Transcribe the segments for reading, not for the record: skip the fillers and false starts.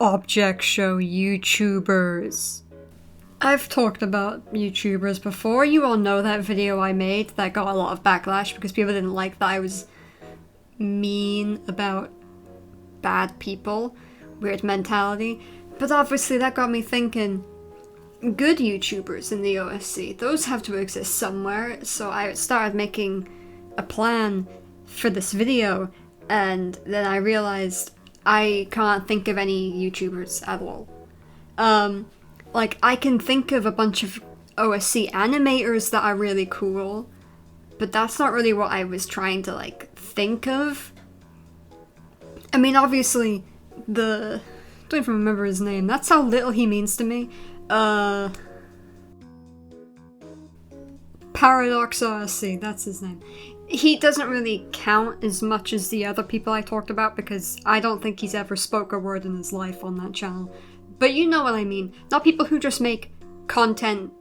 Object Show YouTubers. I've talked about YouTubers before. You all know that video I made that got a lot of backlash because people didn't like that I was mean about bad people, weird mentality. But obviously that got me thinking, good YouTubers in the OSC, those have to exist somewhere. So I started making a plan for this video, and then I realized I can't think of any YouTubers at all. Like, I can think of a bunch of OSC animators that are really cool, but that's not really what I was trying to, like, think of. I mean, obviously, I don't even remember his name. That's how little he means to me. Paradox OSC, that's his name. He doesn't really count as much as the other people I talked about because I don't think he's ever spoke a word in his life on that channel. But you know what I mean. Not people who just make content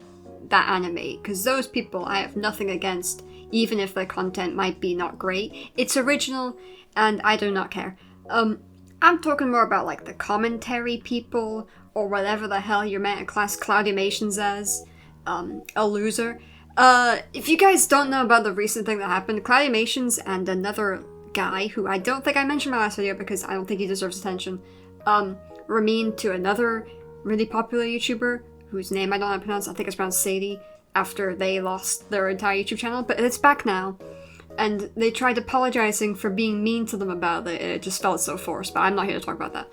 that animate, because those people I have nothing against, even if their content might be not great. It's original, and I do not care. I'm talking more about like the commentary people, or whatever the hell you're meant to class Cloudimations as, a loser. If you guys don't know about the recent thing that happened, Cloudimations and another guy, who I don't think I mentioned in my last video because I don't think he deserves attention, were mean to another really popular YouTuber, whose name I don't know how to pronounce, I think it's pronounced Sadie, after they lost their entire YouTube channel, but it's back now. And they tried apologizing for being mean to them about it, it just felt so forced, but I'm not here to talk about that.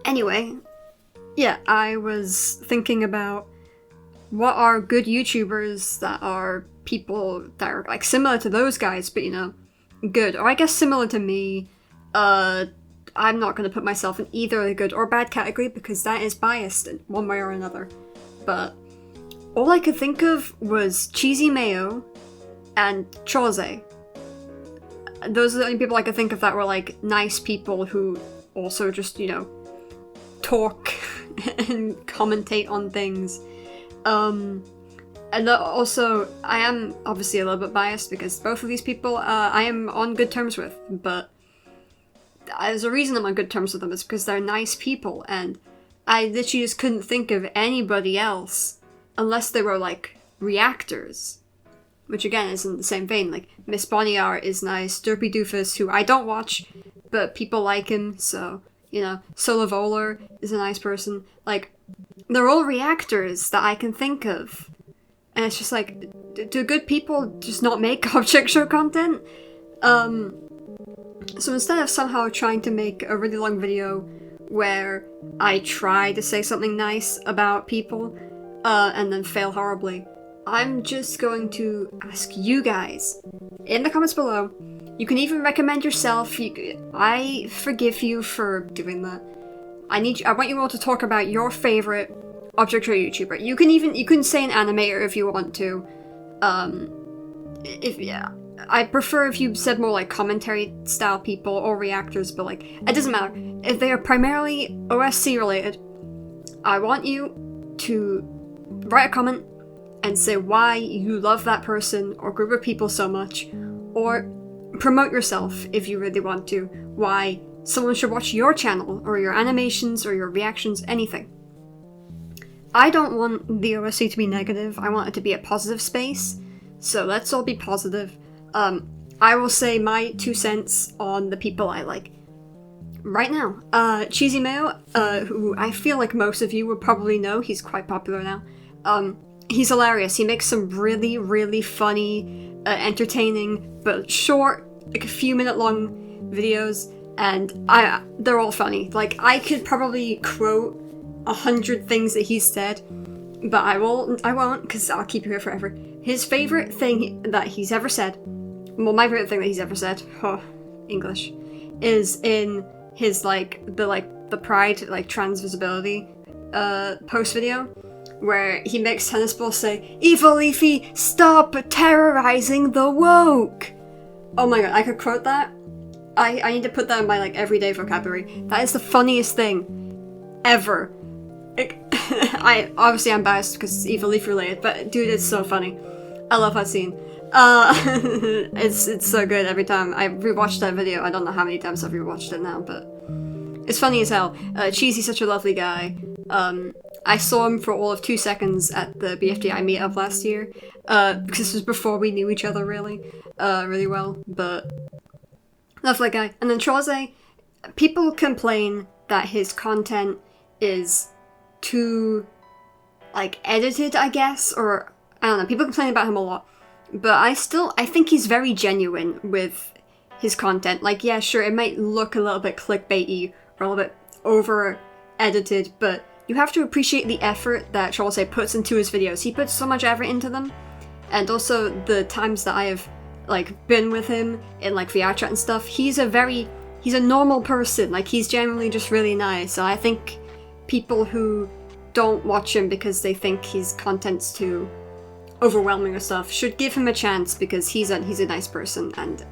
Anyway, yeah, I was thinking about what are good YouTubers that are people that are, like, similar to those guys, but, you know, good. Or I guess similar to me. I'm not going to put myself in either the good or bad category because that is biased in one way or another. But all I could think of was Cheesy Mayo and Chose. Those are the only people I could think of that were, like, nice people who also just, you know, talk and commentate on things. And also, I am obviously a little bit biased because both of these people I am on good terms with, but there's a reason I'm on good terms with them, is because they're nice people, and I literally just couldn't think of anybody else unless they were, like, reactors. Which again is in the same vein, like, Miss Bonnier is nice, Derpy Doofus, who I don't watch, but people like him, so, you know, Solovolar is a nice person. Like, they're all reactors that I can think of. And it's just like, do good people just not make object show content? So instead of somehow trying to make a really long video where I try to say something nice about people, and then fail horribly, I'm just going to ask you guys in the comments below. You can even recommend yourself. I forgive you for doing that. I want you all to talk about your favorite object show YouTuber. You can say an animator if you want to. I prefer if you said more like commentary style people or reactors, but like, it doesn't matter. If they are primarily OSC related, I want you to write a comment and say why you love that person or group of people so much, or promote yourself if you really want to, why someone should watch your channel, or your animations, or your reactions, anything. I don't want the OSC to be negative, I want it to be a positive space, so let's all be positive. I will say my 2 cents on the people I like. Right now, Cheesy Mayo, who I feel like most of you would probably know, he's quite popular now. He's hilarious, he makes some really, really funny, entertaining, but short, like a few minute long videos, and they're all funny. Like, I could probably quote 100 things that he's said, but I won't, because I'll keep you here forever. His favorite thing that he's ever said, well, my favorite thing that he's ever said, English, is in his, the Pride, trans visibility, post video, where he makes tennis balls say, "Evil Leafy, stop terrorizing the woke!" Oh my god, I could quote that. I need to put that in my, everyday vocabulary. That is the funniest thing ever. I'm biased because it's Evil Leaf related, but dude, it's so funny. I love that scene. It's so good every time I rewatch that video. I don't know how many times I've rewatched it now, but It's funny as hell. Cheesy's such a lovely guy. I saw him for all of 2 seconds at the BFDI meetup last year, because this was before we knew each other really well, but lovely guy. And then Troze, people complain that his content is too, like, edited, I guess, or, I don't know, people complain about him a lot, but I think he's very genuine with his content. Like, yeah, sure, it might look a little bit clickbaity, or a little bit over-edited, but you have to appreciate the effort that Troze puts into his videos. He puts so much effort into them, and also the times that I have, like, been with him in, like, VR chat and stuff, he's a normal person. Like, he's generally just really nice. So I think people who don't watch him because they think his content's too overwhelming or stuff should give him a chance, because he's a nice person, and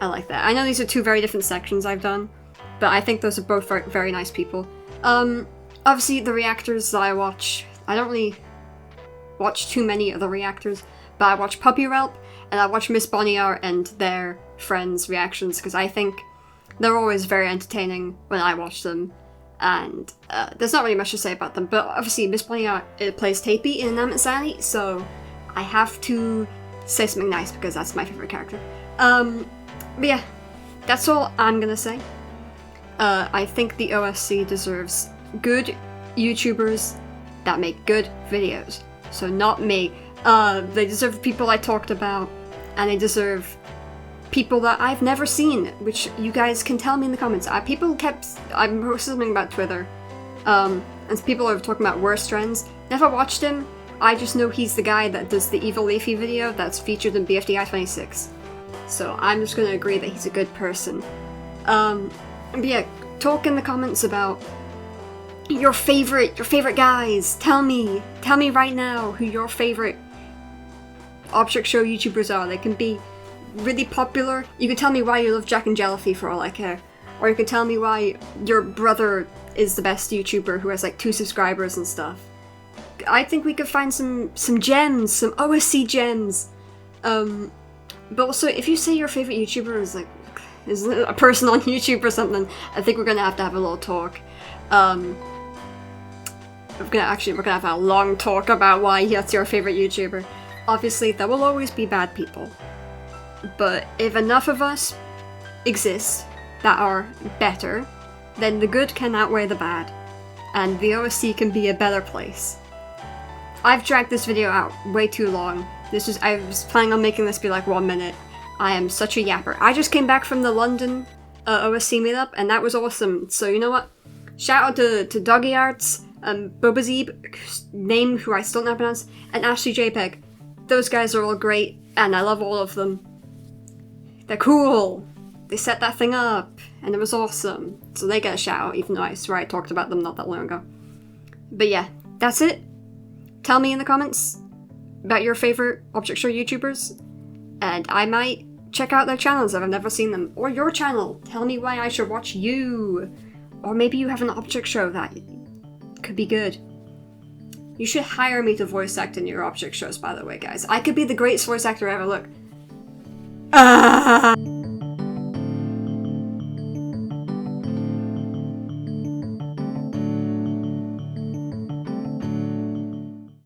I like that. I know these are two very different sections I've done, but I think those are both very, very nice people. Obviously, the reactors that I watch, I don't really watch too many of the reactors, but I watch Puppy Relp, and I watch Miss Bonnier and their friends' reactions, because I think they're always very entertaining when I watch them, and there's not really much to say about them, but obviously Miss Bonnier plays Tapey in Inanimate Sanity, so I have to say something nice, because that's my favourite character. But yeah, that's all I'm gonna say. I think the OSC deserves good YouTubers that make good videos. So not me. They deserve people I talked about, and they deserve people that I've never seen, which you guys can tell me in the comments. I posted something about Twitter, and people are talking about Worst Trends. Never watched him. I just know he's the guy that does the Evil Leafy video that's featured in BFDI 26. So I'm just gonna agree that he's a good person. But yeah, talk in the comments about your favorite guys. Tell me right now who your favorite object show YouTubers are. They can be really popular. You can tell me why you love Jack and Jellyfy for all I care. Or you can tell me why your brother is the best YouTuber who has like 2 subscribers and stuff. I think we could find some gems, some OSC gems. But also, if you say your favorite YouTuber is a person on YouTube or something, I think we're gonna have to have a little talk. We're gonna have a long talk about why that's your favorite YouTuber. Obviously, there will always be bad people. But if enough of us exist that are better, then the good can outweigh the bad, and the OSC can be a better place. I've dragged this video out way too long. I was planning on making this be like 1 minute. I am such a yapper. I just came back from the London OSC meetup, and that was awesome. So you know what? Shout out to Doggy Arts, Bobazeeb, name who I still don't know how to pronounce, and Ashley JPEG. Those guys are all great, and I love all of them. They're cool. They set that thing up, and it was awesome. So they get a shout out, even though I swear I talked about them not that long ago. But yeah, that's it. Tell me in the comments about your favorite object show YouTubers, and I might check out their channels if I've never seen them. Or your channel. Tell me why I should watch you. Or maybe you have an object show that could be good. You should hire me to voice act in your object shows, by the way, guys. I could be the greatest voice actor ever. Look.